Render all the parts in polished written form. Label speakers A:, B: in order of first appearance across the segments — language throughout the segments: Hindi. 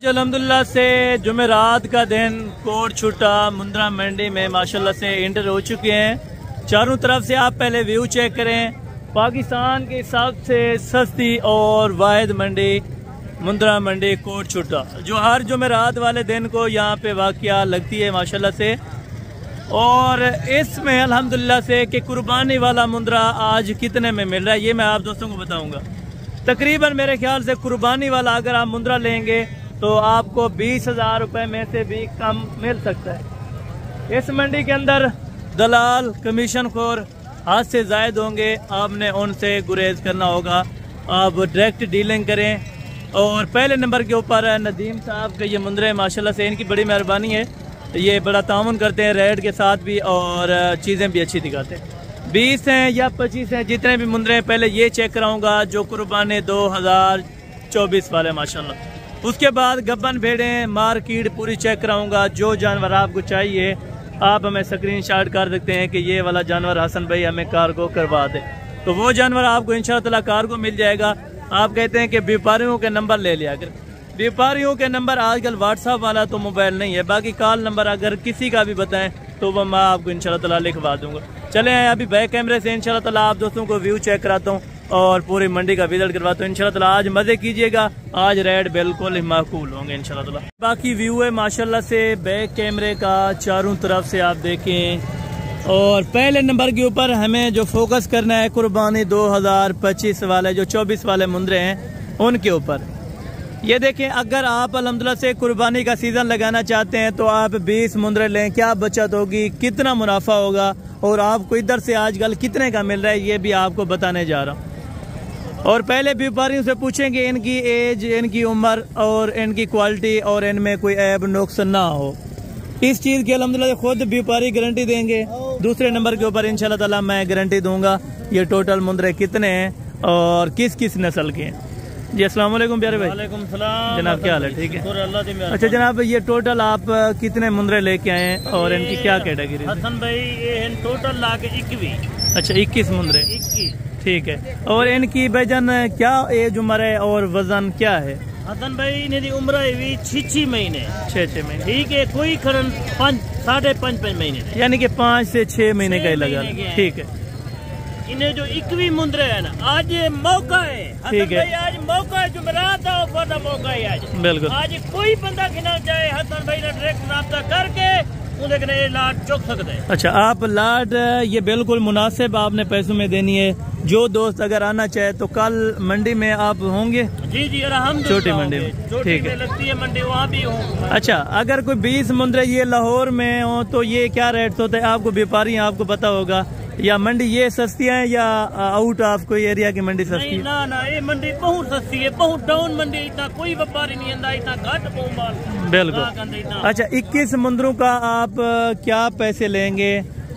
A: अल्हम्दुलिल्लाह से जुमेरात का दिन कोट छुट्टा मुंद्रा मंडी में माशाल्लाह से एंटर हो चुके हैं। चारों तरफ से आप पहले व्यू चेक करें। पाकिस्तान की सबसे सस्ती और वाहिद मंडी मुंद्रा मंडी कोट छुट्टा, जो हर जुमेरात वाले दिन को यहाँ पे वाक़या लगती है माशाल्लाह से। और इसमें अल्हम्दुलिल्लाह से कि कुर्बानी वाला मुंद्रा आज कितने में मिल रहा है ये मैं आप दोस्तों को बताऊँगा। तकरीबन मेरे ख्याल से कुर्बानी वाला अगर आप मुंद्रा लेंगे तो आपको 20,000 रुपये में से भी कम मिल सकता है। इस मंडी के अंदर दलाल कमीशन खोर हाथ से जायद होंगे, आपने उनसे गुरेज करना होगा। आप डायरेक्ट डीलिंग करें। और पहले नंबर के ऊपर नदीम साहब के ये मुंद्रे माशाल्लाह से इनकी बड़ी मेहरबानी है, ये बड़ा ताउन करते हैं रेट के साथ भी और चीज़ें भी अच्छी दिखाते हैं। 20 हैं या 25 हैं, जितने भी मुंद्रे हैं पहले ये चेक कराऊँगा जो कुर्बानी 2024 वाले माशाल्लाह। उसके बाद गब्बन भेड़ें मार्केट पूरी चेक कराऊंगा। जो जानवर आपको चाहिए आप हमें स्क्रीनशॉट कर सकते हैं कि ये वाला जानवर हसन भाई हमें कार्गो करवा दे, तो वो जानवर आपको इंशाअल्लाह कार्गो मिल जाएगा। आप कहते हैं कि व्यापारियों के नंबर ले लिया कर, व्यापारियों के नंबर आजकल व्हाट्सएप वाला तो मोबाइल नहीं है, बाकी कॉल नंबर अगर किसी का भी बताएं तो वह मैं आपको इंशाअल्लाह लिखवा दूंगा। चले अभी बैक कैमरे से इंशाअल्लाह आप दोस्तों को व्यू चेक कराता हूँ और पूरी मंडी का विजिट करवाता हूँ। इंशाअल्लाह आज मजे कीजिएगा, आज रेट बिल्कुल ही माकूल होंगे इंशाअल्लाह। बाकी व्यू है माशाल्लाह से बैक कैमरे का, चारों तरफ से आप देखें। और पहले नंबर के ऊपर हमें जो फोकस करना है कुर्बानी 2025 वाले जो 24 वाले मुंद्रे हैं उनके ऊपर। ये देखें, अगर आप अल्हम्दुलिल्लाह से कुर्बानी का सीजन लगाना चाहते हैं तो आप 20 मुंद्रे लें, क्या बचत होगी, कितना मुनाफा होगा और आपको इधर से आजकल कितने का मिल रहा है ये भी आपको बताने जा रहा हूँ। और पहले व्यापारियों से पूछेंगे इनकी एज, इनकी उम्र और इनकी क्वालिटी और इनमें कोई ऐब नुक्स ना हो। इस चीज़ की अल्हम्दुलिल्लाह खुद व्यापारी गारंटी देंगे। दूसरे नंबर के ऊपर इंशाल्लाह ताला मैं गारंटी दूंगा ये टोटल मुंद्रे कितने हैं और किस किस नस्ल के हैं। जी अस्सलाम वालेकुम प्यारे भाई।
B: वालेकुम सलाम
A: जनाब, क्या हाल है? ठीक है।
B: अल्लाह।
A: अच्छा जनाब, ये टोटल आप कितने मुंद्रे लेके आए हैं और इनकी क्या कैटेगरी?
B: हसन भाई ये टोटल ला के 21।
A: अच्छा 21 मुंद्रे।
B: 21
A: ठीक है। और इनकी वजन क्या एज उम्र है और वजन क्या है?
B: हसन भाई इन्हें उम्र है 6 महीने।
A: 6 महीने।
B: ठीक है। कोई खरन 5.5 महीने,
A: यानी कि 5 से 6 महीने का ही लगा। ठीक है।
B: इन्हें जो 21 मुंद्रे है ना, आज ये मौका है।
A: ठीक है।
B: आज मौका है, जुमेरात का मौका है आज।
A: बिल्कुल।
B: आज कोई बंदा खिला जाए हसन भाई ने डायरेक्ट राब्ता करके लाट चुक सकते हैं।
A: अच्छा, आप लाट ये बिल्कुल मुनासिब आपने पैसों में देनी है। जो दोस्त अगर आना चाहे तो कल मंडी में आप होंगे?
B: जी जी हम
A: छोटी मंडी में। ठीक है।
B: लगती है मंडी, वहाँ भी हूँ।
A: अच्छा, अगर कोई 20 मुंद्रे ये लाहौर में हो तो ये क्या रेट होता है? आपको व्यापारी आपको पता होगा, या मंडी ये सस्ती है या आउट ऑफ कोई एरिया की मंडी सस्ती है?
B: ना ये मंडी बहुत सस्ती है, बहुत डाउन मंडी। इतना कोई व्यापारी नहीं है, इतना घट बहुत।
A: बिल्कुल। अच्छा 21 मुंद्रों का आप क्या पैसे लेंगे?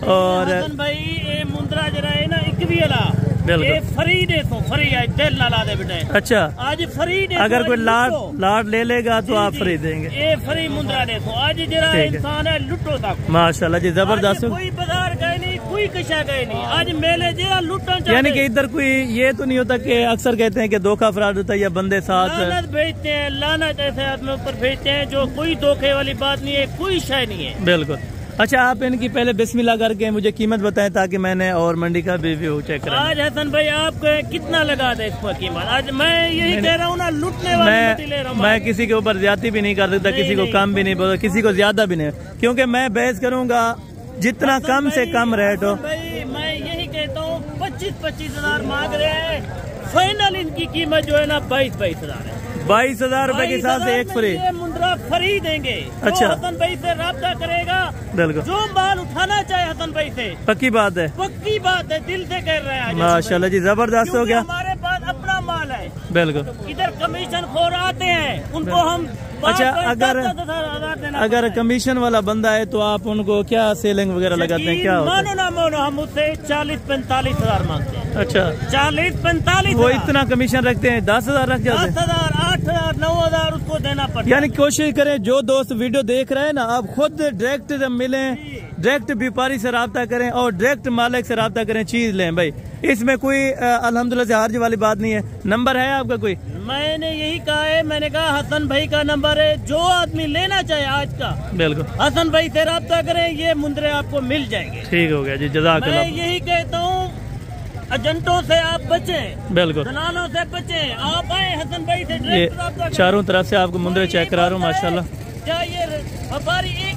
A: और
B: भाई ये मुंद्रा जरा है ना 21 ये फ्री दे तो फ्री है, दिल ना ला दे बेटे।
A: अच्छा,
B: आज फ्री दे।
A: अगर कोई लाट ले लेगा तो आप फ्री देंगे?
B: ये फ्री मुंद्रा दे तो आज जरा इंसान है लुटो तक।
A: माशाल्लाह जी, जबरदस्त।
B: कोई बाजार गए नहीं, कोई कशा गए नहीं, आज मेले जरा लुटन।
A: यानी कि इधर कोई ये तो नहीं होता कि अक्सर कहते हैं कि धोखा फ्रॉड होता है या बंदे साथ
B: लानत भेजते हैं, लानत ऐसे आदमी ऊपर भेजते हैं जो कोई धोखे वाली बात नहीं है, कोई शय नहीं है।
A: बिल्कुल। अच्छा, आप इनकी पहले बिस्मिल्लाह करके मुझे कीमत बताएं ताकि मैंने और मंडी का भी व्यू चेक करें।
B: आज हसन भाई आप कितना लगा दे इस पर कीमत? आज मैं यही कह रहा हूँ ना, लुटने वाली ले रहा हूँ।
A: मैं किसी के ऊपर ज्यादा भी नहीं कर सकता, किसी को कम भी नहीं बोलता, किसी को ज्यादा भी नहीं, क्योंकि मैं बहस करूंगा जितना कम से कम रेट हो।
B: भाई मैं यही कहता हूँ 25-25 हजार मांग रहे हैं। फाइनल इनकी कीमत जो है ना 22-22 हजार है।
A: 22,000 रुपए के हिसाब से एक फ्री
B: मुंद्रा फ्री देंगे।
A: अच्छा,
B: हसन भाई से राब्ता करेगा,
A: बिल्कुल
B: जो माल उठाना चाहे हसन भाई से।
A: पक्की बात है,
B: पक्की बात है, दिल से कह रहे हैं।
A: माशाल्लाह जी, जबरदस्त हो गया।
B: हमारे पास अपना माल है।
A: बिल्कुल।
B: इधर कमीशन खोर आते हैं, उनको हम
A: अच्छा, अगर कमीशन वाला बंदा है तो आप उनको क्या सेलिंग वगैरह लगाते हैं? क्या
B: मानो ना मानो, हम उससे 40-45 हजार मांगते हैं।
A: अच्छा,
B: 40-45
A: वो इतना कमीशन रखते हैं? 10,000 रख जाते हैं?
B: 10,000, 8,000, 9,000 उसको देना पड़ता है।
A: यानी कोशिश करें, जो दोस्त वीडियो देख रहे हैं ना, आप खुद डायरेक्ट मिलें, डायरेक्ट व्यापारी से रब्ता करें और डायरेक्ट मालिक से रब्ता करें, चीज लें भाई। इसमें कोई अल्हम्दुलिल्लाह से हार्ज वाली बात नहीं है। नंबर है आपका कोई?
B: मैंने यही कहा है, मैंने कहा हसन भाई का नंबर है, जो आदमी लेना चाहे आज का
A: बिल्कुल
B: हसन भाई से रब्ता करें, ये मुंदरे आपको मिल जाएंगे।
A: ठीक हो गया जी, जज़ाकल्लाह।
B: मैं यही कहता हूँ एजेंटों से आप बचें,
A: बिल्कुल
B: दलालों से बचें, आप आए हसन भाई से
A: ये
B: डायरेक्ट रब्ता करें।
A: चारों तरफ से आपको मुंदरे चेक करा रहा हूँ माशाल्लाह।
B: क्या ये व्यापारी एक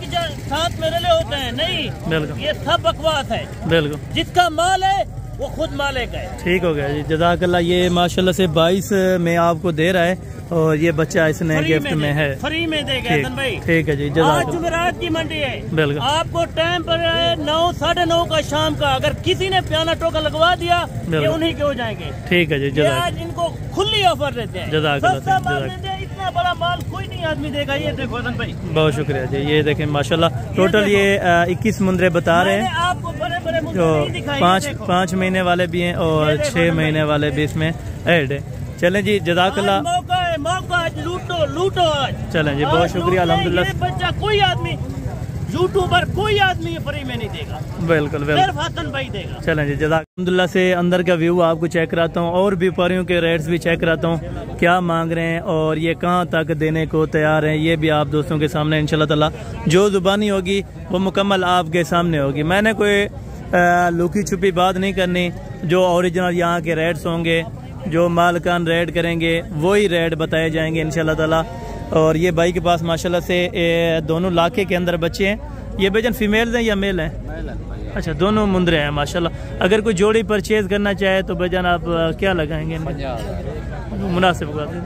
B: साथ में रले होते हैं? नहीं,
A: बिल्कुल
B: ये सब बकवास है।
A: बिल्कुल
B: जिसका माल है वो खुद मालिक है।
A: ठीक हो गया जी, जज़ाकल्लाह। ये माशाल्लाह से 22 में आपको दे रहा है और ये बच्चा इसने गिफ्ट में है,
B: फ्री में देगा हसन भाई।
A: ठीक है जी,
B: आज
A: जज़ाकल्लाह।
B: जुमेरात की मंडी है,
A: बिल्कुल
B: आपको टाइम पर 9 साढ़े 9 का शाम का, अगर किसी ने प्याना टोका लगवा दिया ये उन्हीं के हो जाएंगे।
A: ठीक है जी,
B: ये
A: जज़ाकल्लाह।
B: आज इनको खुली ऑफर देते हैं,
A: जज़ाकल्लाह,
B: सस्ता माल
A: जज़ाकल्लाह।
B: देते हैं, इतना बड़ा माल कोई नहीं आदमी देगा। ये देखो हसन भाई,
A: बहुत शुक्रिया जी। ये देखें माशाल्लाह टोटल ये 21 मुंदरे बता रहे हैं,
B: आपको बड़े बड़े
A: जो
B: नहीं दिखाई।
A: 5 महीने वाले भी हैं और 6 महीने वाले भी इसमें ऐड है। चलें जी, जज़ाकल्लाह।
B: मौका है, मौका आज लूटो लूटो आज।
A: चलें जी, बहुत शुक्रिया अल्हम्दुलिल्लाह।
B: ये बच्चा कोई आदमी यूट्यूबर कोई आदमी फ्री में नहीं देगा,
A: बिल्कुल बिल्कुल,
B: सिर्फ हसन भाई देगा।
A: चलें जी, अल्हम्दुलिल्लाह से अंदर का व्यू आपको चेक कराता हूँ और व्यापारियों के रेट्स भी चेक कराता हूँ, क्या मांग रहे हैं और ये कहाँ तक देने को तैयार हैं। ये भी आप दोस्तों के सामने इंशाल्लाह ताला जो जुबानी होगी वो मुकम्मल आपके सामने होगी। मैंने कोई लुकी छुपी बात नहीं करनी, जो ओरिजिनल यहाँ के रेट्स होंगे, जो मालकान रेट करेंगे वही रेट बताए जाएंगे इंशाल्लाह ताला। और ये भाई के पास माशाल्लाह से दोनों लाखे के अंदर बच्चे हैं। ये बेजन फीमेल हैं या मेल हैं? अच्छा, दोनों मुंदरे हैं माशाल्लाह। अगर कोई जोड़ी परचेज करना चाहे तो बेजन आप क्या लगाएंगे? मुनासिब बात है।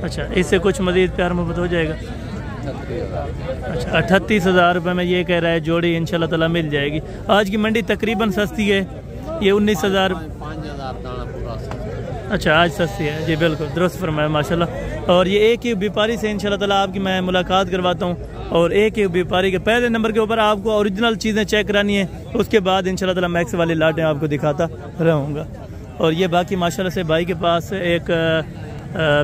A: अच्छा, इससे कुछ मजीद प्यार मोहब्बत हो जाएगा? अच्छा, 38,000 रुपये में ये कह रहा है जोड़ी इंशाल्लाह ताला मिल जाएगी। आज की मंडी तकरीबन सस्ती है, ये 19,000। अच्छा, आज सस्ती है जी, बिल्कुल दुरुस्त फरमाया माशाल्लाह। और ये एक ही व्यापारी से इंशाल्लाह ताला आपकी मैं मुलाकात करवाता हूँ और एक ही व्यापारी के पहले नंबर के ऊपर आपको ओरिजिनल चीज़ें चेक करानी है, उसके बाद इंशाल्लाह ताला मैक्स वाली लाटें आपको दिखाता रहूँगा। और ये बाकी माशाल्लाह से भाई के पास एक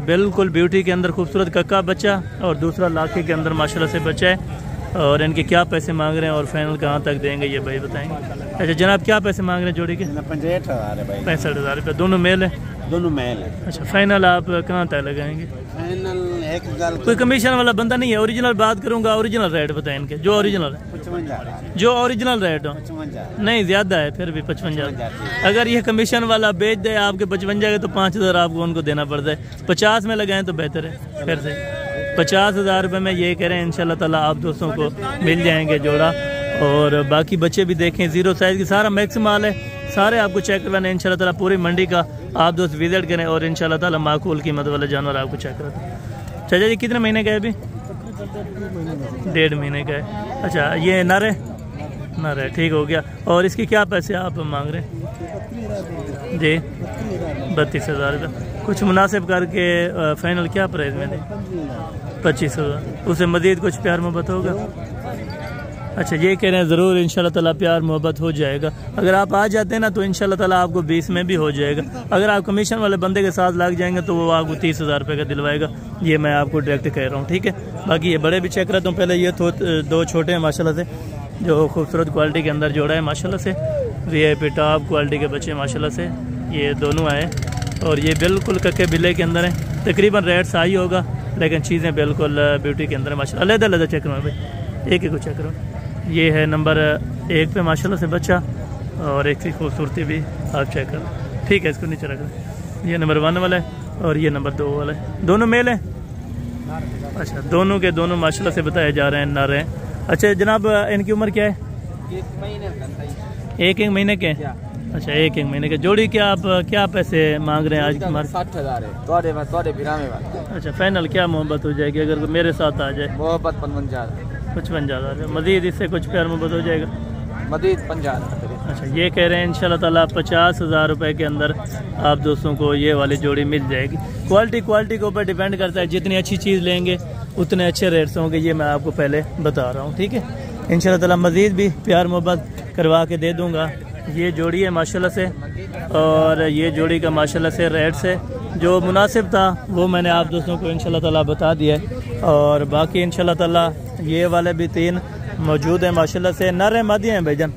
A: बिल्कुल ब्यूटी के अंदर खूबसूरत कक्का बच्चा और दूसरा लाखे के अंदर माशाल्लाह से बच्चा है। और इनके क्या पैसे मांग रहे हैं और फाइनल कहाँ तक देंगे ये भाई बताएंगे। अच्छा जनाब, क्या पैसे मांग रहे हैं जोड़ी के? 65,000 रुपये। दोनों मेल है? दोनों मेल है। अच्छा, फाइनल आप कहाँ तक लगाएंगे? फाइनल 1,000। कोई कमीशन वाला बंदा नहीं है, ओरिजिनल बात करूँगा, ओरिजिनल रेट बताएं इनके जो ओरिजिनल है, 55 जो ओरिजिनल रेट हो। 55 नहीं, ज़्यादा है फिर भी 55। अगर ये कमीशन वाला बेच दे आपके 55 के तो 5,000 आपको उनको देना पड़ता है। 50 में लगाएं तो बेहतर है। फिर से 50,000 रुपये में ये कह रहे हैं इंशाल्लाह ताला आप दोस्तों को मिल जाएंगे जोड़ा। और बाकी बच्चे भी देखें, 0 साइज़ की सारा मैक्स माल है, सारे आपको चेक करवाने इंशाल्लाह ताला। पूरी मंडी का आप दोस्त विजिट करें और इंशाल्लाह ताला माकूल कीमत वाले जानवर आपको चेक कराते हैं। चाचा जी कितने महीने का है अभी? 1.5 महीने का है। अच्छा, ये नर है, ठीक हो गया। और इसके क्या पैसे आप मांग रहे हैं जी? 32,000 रुपये। कुछ मुनासिब करके फाइनल क्या प्राइस में दें? 25,000। उसे मज़ीद कुछ प्यार मोहब्बत होगा? अच्छा, ये कह रहे हैं ज़रूर इंशाल्लाह ताला प्यार मोहब्बत हो जाएगा। अगर आप आ जाते हैं ना तो इंशाल्लाह ताला आपको 20 में भी हो जाएगा। अगर आप कमीशन वाले बंदे के साथ लग जाएंगे तो वो आपको 30,000 रुपये का दिलवाएगा। ये मैं आपको डायरेक्ट कह रहा हूँ, ठीक है। बाकी ये बड़े भी चेक करता हूँ। पहले ये तो 2 छोटे हैं माशाल्लाह से, जो खूबसूरत क्वालिटी के अंदर जोड़ा है माशाल्लाह से। VIP टॉप क्वालिटी के बच्चे माशाल्लाह से ये दोनों आए। और ये बिल्कुल कक्के बिल्ले के अंदर है। तकरीबन रेट सही होगा लेकिन चीज़ें बिल्कुल ब्यूटी के अंदर है माशाल्लाह। अलग-अलग चेक करो भाई, एक ही को चेक करो। ये है नंबर 1 पे माशाल्लाह से बच्चा और एक की खूबसूरती भी आप चेक करो, ठीक है। इसको नीचे रख। ये नंबर 1 वाला है और ये नंबर 2 वाला है। दोनों मेल हैं? अच्छा, दोनों के दोनों माशाल्लाह से बताए जा रहे हैं नर हैं। अच्छा जनाब, इनकी उम्र क्या है? 1 महीने के। अच्छा, 1 महीने के। जोड़ी क्या आप क्या पैसे मांग रहे हैं आज की मार्केट?
C: 60,000 है।
A: अच्छा, फाइनल क्या मोहब्बत हो जाएगी अगर मेरे साथ आ जाए?
C: मोहब्बत 55,000।
A: मजीद इससे कुछ प्यार मोहब्बत हो जाएगा?
C: मजीद 50,000।
A: अच्छा, ये कह रहे हैं इंशाल्लाह ताला 50,000 रुपये के अंदर आप दोस्तों को ये वाली जोड़ी मिल जाएगी। क्वालिटी के ऊपर डिपेंड करता है, जितनी अच्छी चीज़ लेंगे उतने अच्छे रेट्स होंगे, ये मैं आपको पहले बता रहा हूँ, ठीक है। इंशाल्लाह ताला मज़ीद भी प्यार मोहब्बत करवा के दे दूँगा। ये जोड़ी है माशाल्लाह से और ये जोड़ी का माशाल्लाह से रेट से जो मुनासिब था वो मैंने आप दोस्तों को इंशाल्लाह ताला बता दिया है। और बाकी इंशाल्लाह ताला ये वाले भी 3 मौजूद हैं माशाल्लाह से। नर हैं मादी हैं भाईजान?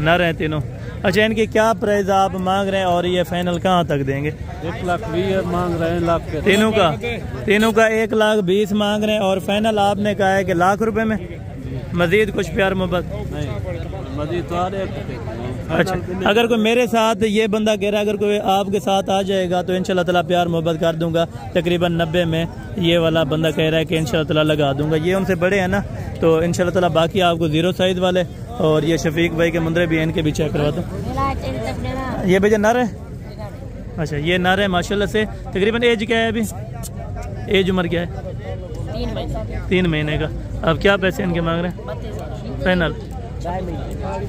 A: नर हैं तीनों। अच्छा, इनके क्या प्राइस आप मांग रहे हैं और ये फाइनल कहाँ तक देंगे?
C: 1,20,000 मांग रहे हैं, लाख के
A: तीनों का 1,20,000 मांग रहे हैं और फाइनल आपने कहा है कि लाख रुपए में। मजीद कुछ प्यार मोहब्बत
C: नहीं, मजीद तो आ रहे।
A: अच्छा, अगर कोई मेरे साथ ये बंदा कह रहा है अगर कोई आपके साथ आ जाएगा तो इंशाल्लाह ताला प्यार मोहब्बत कर दूंगा। तकरीबन 90 में ये वाला बंदा कह रहा है कि इंशाल्लाह ताला लगा दूंगा। ये उनसे बड़े हैं ना, तो इंशाल्लाह ताला बाकी आपको 0 साइज वाले और ये शफीक भाई के मुंदरे भी हैं, इनके भी चेक करवा दो। ये भैया नर है? अच्छा, ये नर है माशाल्लाह से। तकरीबन एज क्या है अभी? एज उम्र क्या है? 3 महीने का। अब क्या पैसे इनके मांग रहे हैं फाइनल?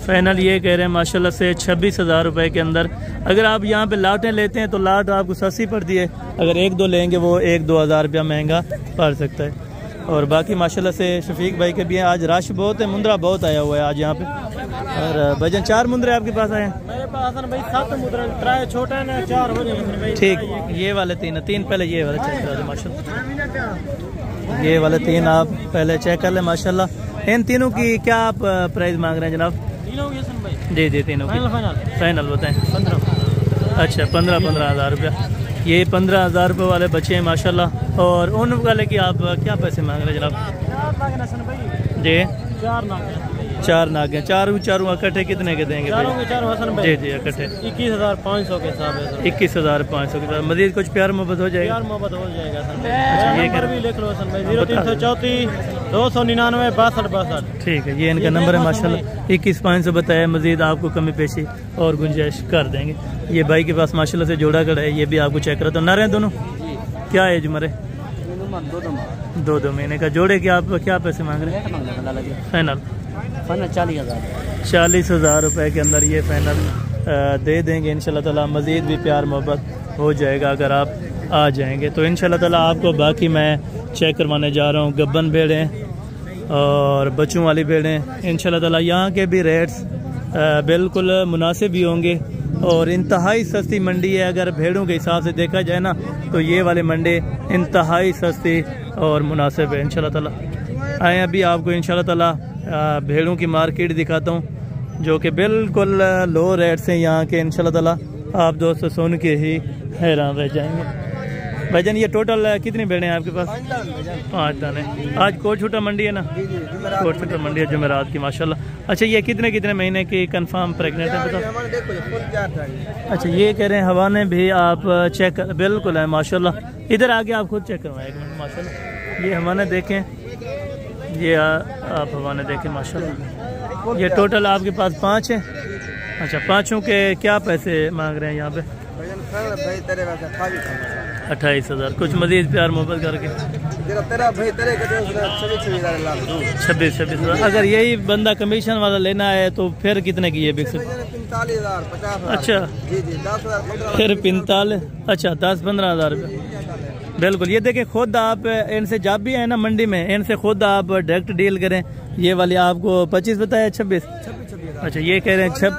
A: फाइनल ये कह रहे हैं माशाल्लाह से 26,000 रुपए के अंदर। अगर आप यहाँ पे लाटें लेते हैं तो लाट आपको सस्ती पड़ती है, अगर 1-2 लेंगे वो 1-2 हज़ार रुपया महंगा पड़ सकता है। और बाकी माशाल्लाह से शफीक भाई के भी हैं, आज रश बहुत है, मुंद्रा बहुत आया हुआ है आज यहाँ पे। और भजन 4 मुंद्रे आपके पास आए हैं?
B: मेरे पास भाई 7 मुद्रा, छोटा है ना 4 हो जाए।
A: ठीक, ये वाले 3 पहले ये वाले चेक करा दो माशाल्लाह। ये वाले 3 आप पहले चेक कर ले माशाल्लाह। इन तीनों की क्या आप प्राइस मांग रहे हैं जनाब? जी जी, तीनों की फाइनल बताएं। 15। अच्छा, 15 हज़ार रुपया। ये 15 हज़ार रुपये वाले बच्चे हैं माशाल्लाह। और उन वाले की आप क्या पैसे मांग रहे हैं जनाब? जी 4 नाग हैं। चारों इकट्ठे कितने के देंगे? जी जी, इकट्ठे
B: 21,500 के हिसाब है।
A: 21,500 के साथ मजीद कुछ प्यार मोहब्बत हो जाएगा?
B: प्यार मोहब्बत हो जाएगा। अच्छा, ये कर भी लिख लो सर भाई, 0334 299 6262।
A: ठीक है, ये इनका नंबर है माशाल्लाह। 21,500 बताया, मजीद आपको कमी पेशी और गुंजाइश कर देंगे। ये भाई के पास माशाल्लाह से जोड़ा कड़ा है, ये भी आपको चेक करा। तो नर है दोनों? क्या एज उम्र है? 2 महीने का। जोड़े के आप क्या पैसे मांग रहे हैं फाइनल? 40,000 रुपए के अंदर ये फाइनल दे देंगे इंशाल्लाह ताला। मजीद भी प्यार मोहब्बत हो जाएगा अगर आप आ जाएंगे तो इंशाल्लाह ताला आपको। बाकी मैं चेक करवाने जा रहा हूँ गब्बन भेड़ें और बच्चों वाली भेड़ें इंशाल्लाह ताला। यहाँ के भी रेट्स बिल्कुल मुनासिब ही होंगे और इंतहाई सस्ती मंडी है। अगर भेड़ों के हिसाब से देखा जाए ना तो ये वाली मंडी इंतहाई सस्ती और मुनासिब है इंशाल्लाह ताला। आए अभी आपको इंशाल्लाह ताला भेड़ों की मार्केट दिखाता हूँ जो कि बिल्कुल लो रेट से यहाँ के इंशाल्लाह ताला। आप दोस्तों सुन के ही हैरान रह जाएंगे। भाईजान ये टोटल कितनी भेड़ें हैं आपके पास? 5 दाने। आज कोट छुट्टा मंडी है ना? कोट छुट्टा मंडी है जुमेरात की माशाल्लाह। अच्छा, ये कितने महीने की कंफर्म प्रेगनेंट है बताओ? अच्छा, ये कह रहे हैं हवाने भी आप चेक बिल्कुल है माशाल्लाह। इधर आके आप खुद चेक करवाएं 1 मिनट माशाल्लाह। ये हवाने देखें, ये आप हवाने देखें माशाल्लाह। ये टोटल आपके पास 5 हैं। अच्छा, 5 के क्या पैसे मांग रहे हैं यहाँ पे? 28,000। कुछ मजीद प्यार मोहब्बत करके 26,000। अगर यही बंदा कमीशन वाला लेना है तो फिर कितने की ये बिक सकते?
C: 45,000
A: अच्छा, फिर 45। अच्छा, 10-15 हज़ार रुपये बिल्कुल। ये देखें खुद आप इनसे जब भी है ना मंडी में, इनसे खुद आप डायरेक्ट डील करें। ये वाली आपको 25 बताया, 26। अच्छा, ये कह रहे हैं अच्छा,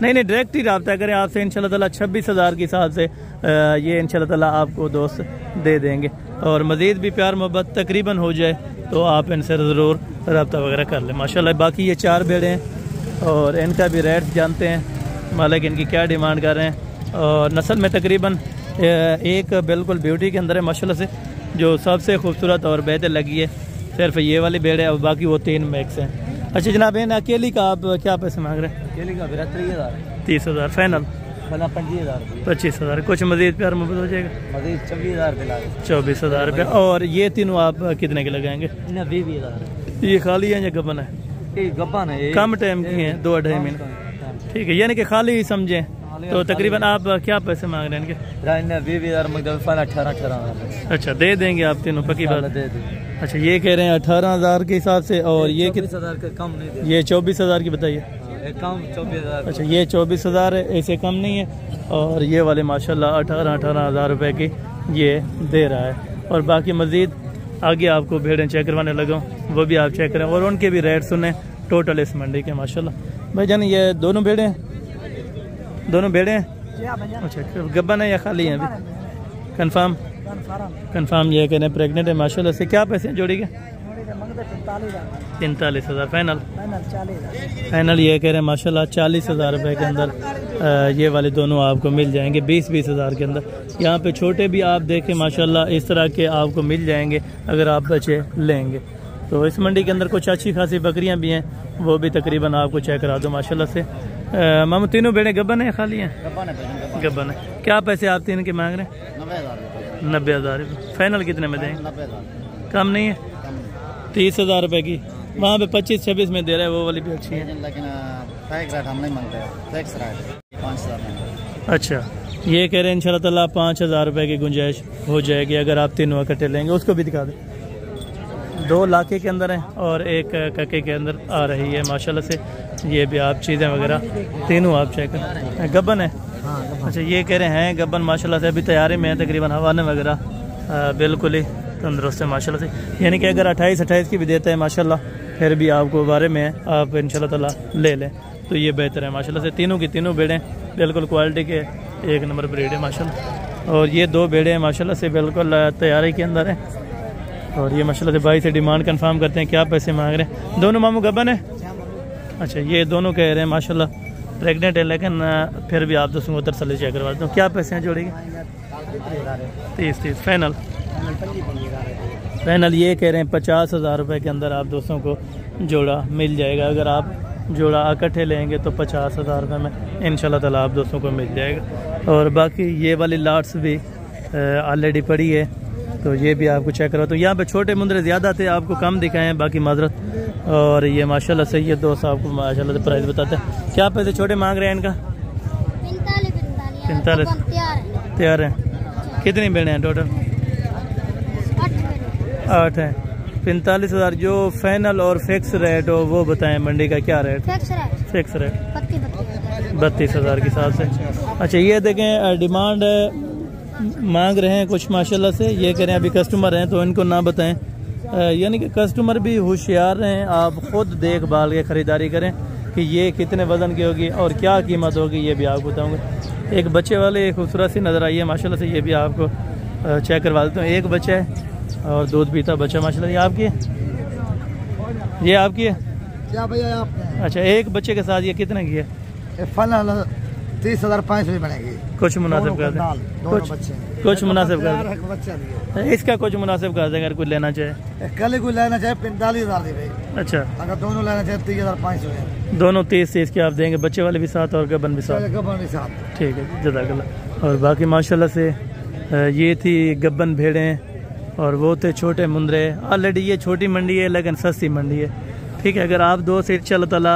A: नहीं डायरेक्ट ही रब्ता करें आपसे इंशाल्लाह ताला। 26,000 के हिसाब से ये इंशाल्लाह ताला आपको दोस्त दे देंगे। और मज़ीद भी प्यार मोहब्बत तकरीबन हो जाए तो आप इनसे ज़रूर रब्ता वगैरह कर लें माशाल्लाह। बाकी ये 4 भेड़ें हैं और इनका भी रेट जानते हैं मालिक इनकी क्या डिमांड कर रहे हैं। और नस्ल में तकरीबन एक बिल्कुल ब्यूटी के अंदर है माशाल्लाह से, जो सबसे खूबसूरत और बेहतर लगी है सिर्फ ये वाली भेड़ है और बाकी वो 3 मैक्स हैं। अच्छा जनाब, इन अकेली का आप क्या पैसे मांग रहे हैं?
C: अकेली का
A: 30,000 फाइनल?
C: 25,000।
A: कुछ मजीद प्यार मोहब्बत हो जाएगा?
C: मजीद
A: 24,000 रुपये। और ये तीनों आप कितने के लगाएंगे?
C: 20,000।
A: ये खाली है या गबन है?
C: गब्बन है,
A: कम टाइम की है, 2-2.5 महीने। ठीक है, यानी कि खाली ही समझें तो तकरीबन आप क्या पैसे मांग रहे हैं इनके?
C: 20,000।
A: अच्छा, दे देंगे आप तीनों, पक्की बात?
C: दे देंगे।
A: अच्छा, ये कह रहे हैं 18,000 के हिसाब से और ये
C: 24,000 का कम नहीं दे।
A: ये 24,000 की बताइए।
C: कम 24,000।
A: अच्छा, ये 24,000 है, ऐसे कम नहीं है। और ये वाले माशाल्लाह 18,000 रुपए की ये दे रहा है। और बाकी मजीद आगे आपको भेड़ें चेक करवाने लगा हूँ, वो भी आप चेक करें और उनके भी रेट सुने टोटल इस मंडी के माशाल्लाह। भाई जान ये दोनों भेड़ें अच्छा, गब्बन है या खाली हैं अभी? कंफर्म ये कह रहे हैं प्रेगनेंट है माशाल्लाह से। क्या पैसे हैं जोड़ी के? 45,000 फाइनल।
B: 40,000
A: फाइनल ये कह रहे हैं माशाल्लाह 40,000 रुपये के अंदर ये वाले दोनों आपको मिल जाएंगे 20,000 के अंदर। यहाँ पे छोटे भी आप देखें माशाल्लाह इस तरह के आपको मिल जाएंगे अगर आप बच्चे लेंगे। तो इस मंडी के अंदर कुछ अच्छी खासी बकरियाँ भी हैं, वो भी तकरीबन आपको चेक करा दो माशाल्लाह से। मामू तीनों बेड़े गब्बन है खाली हैं? गब्बन है। क्या पैसे आप तीन के मांग रहे हैं? 90,000 रुपये। फाइनल कितने में देंगे? कम नहीं है? 30,000 रुपये की वहाँ पे 25-26 में दे रहा है, वो वाली भी अच्छी है
C: लेकिन हम नहीं मांगते, फिक्स रेट 5,000 में।
A: अच्छा ये कह रहे हैं इंशाल्लाह ताला 5,000 रुपये की गुंजाइश हो जाएगी अगर आप तीनों इकट्ठे लेंगे। उसको भी दिखा दें। 2 लाखे के अंदर है और एक कके के अंदर आ रही है माशाल्लाह से। ये भी आप चीज़ें वगैरह तीनों आप चेक करें। गब्बन है? अच्छा ये कह रहे हैं गब्बन माशाल्लाह से अभी तैयारी में है, तकरीबन हवाने वगैरह बिल्कुल ही तंदुरुस्त है माशाल्लाह से। यानी कि अगर 28-28 की भी देता है माशाल्लाह फिर भी आपको बारे में आप इंशाल्लाह ताला ले लें तो ये बेहतर है माशाल्लाह से। तीनों की तीनों बेड़े बिल्कुल क्वालिटी के एक नंबर ब्रीड है माशाल्लाह। और ये 2 बेड़े हैं माशाल्लाह से बिल्कुल तैयारी के अंदर है। और ये माशाल्लाह से भाई से डिमांड कंफर्म करते हैं क्या पैसे मांग रहे हैं। दोनों मामू गब्बन है? अच्छा ये दोनों कह रहे हैं माशाल्लाह प्रेग्नेंट है, लेकिन फिर भी आप दोस्तों को तसल्ली चेक करवा देता हूँ। क्या पैसे हैं जोड़ी के? 30 फाइनल। फाइनल ये कह रहे हैं 50,000 रुपये के अंदर आप दोस्तों को जोड़ा मिल जाएगा। अगर आप जोड़ा इकट्ठे लेंगे तो 50,000 रुपये में इंशाल्लाह ताला आप दोस्तों को मिल जाएगा। और बाकी ये वाली लाट्स भी ऑलरेडी पड़ी है तो ये भी आपको चेक करो। तो यहाँ पे छोटे मुंदरे ज़्यादा थे, आपको कम दिखाए हैं, बाकी माजरत। और ये माशाल्लाह से ये दोस्त आपको माशाल्लाह से प्राइस बताते हैं। क्या पैसे छोटे मांग रहे हैं इनका? 45 तैयार है। कितनी बेड़े हैं टोटल? 8 हैं। 45,000 जो फाइनल और फिक्स रेट हो वो बताएं। मंडी का क्या रेट? फिक्स रेट 32,000 के हिसाब से। अच्छा ये देखें डिमांड मांग रहे हैं कुछ माशाल्लाह से। ये कह रहे हैं अभी कस्टमर हैं तो इनको ना बताएं, यानी कि कस्टमर भी होशियार रहें। आप खुद देख भाल के ख़रीदारी करें कि ये कितने वज़न की होगी और क्या कीमत होगी ये भी आपको बताऊँगा। एक बच्चे वाले खूबसूरत सी नज़र आई है माशाल्लाह से, ये भी आपको चेक करवा देता हूँ। एक बच्चा है और दूध पीता बच्चा माशाल्लाह। ये आपकी है? ये आपकी है
C: क्या भैया आप?
A: अच्छा एक बच्चे के साथ ये कितने की है?
C: 30,500 बनेगी।
A: कुछ मुनासिब कर दें, कुछ मुनासिब कर दें। इसका कुछ मुनासिब कर दें अगर कोई लेना चाहे।
C: कल कोई लेना चाहे 45,000 दे।
A: अच्छा
C: अगर दोनों लेना चाहे 30,500।
A: दोनों 30 के आप देंगे, बच्चे वाले भी साथ और गबन भी साथ? ठीक है जज़ाकल्लाह। और बाकी माशाल्लाह से ये थी गबन भेड़ें और वो थे छोटे मुंदरे। ऑलरेडी ये छोटी मंडी है लेकिन सस्ती मंडी है। ठीक है, अगर आप 2 से इंशाल्लाह ताला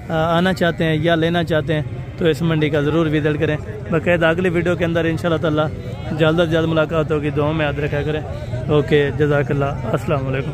A: आना चाहते हैं या लेना चाहते हैं तो इस मंडी का ज़रूर विजिट करें। बाकायदा अगली वीडियो के अंदर इंशाल्लाह ताला जल्द से जल्द मुलाकात होगी। दुआ में याद रखा करें। ओके जज़ाकल्लाह, अस्सलाम वालेकुम।